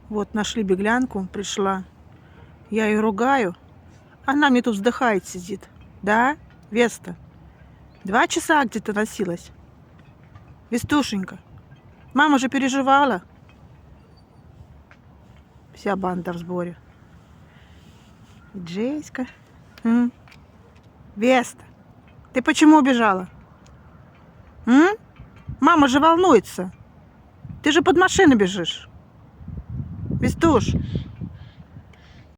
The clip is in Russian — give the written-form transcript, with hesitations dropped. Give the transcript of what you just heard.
Вот нашли беглянку, пришла. Я ее ругаю. Она мне тут вздыхает, сидит. Да, Веста? 2 часа где-то носилась. Вестушенька, мама же переживала. Вся банда в сборе. Джеська. Веста, ты почему убежала? Мама же волнуется. Ты же под машину бежишь. Вестуш,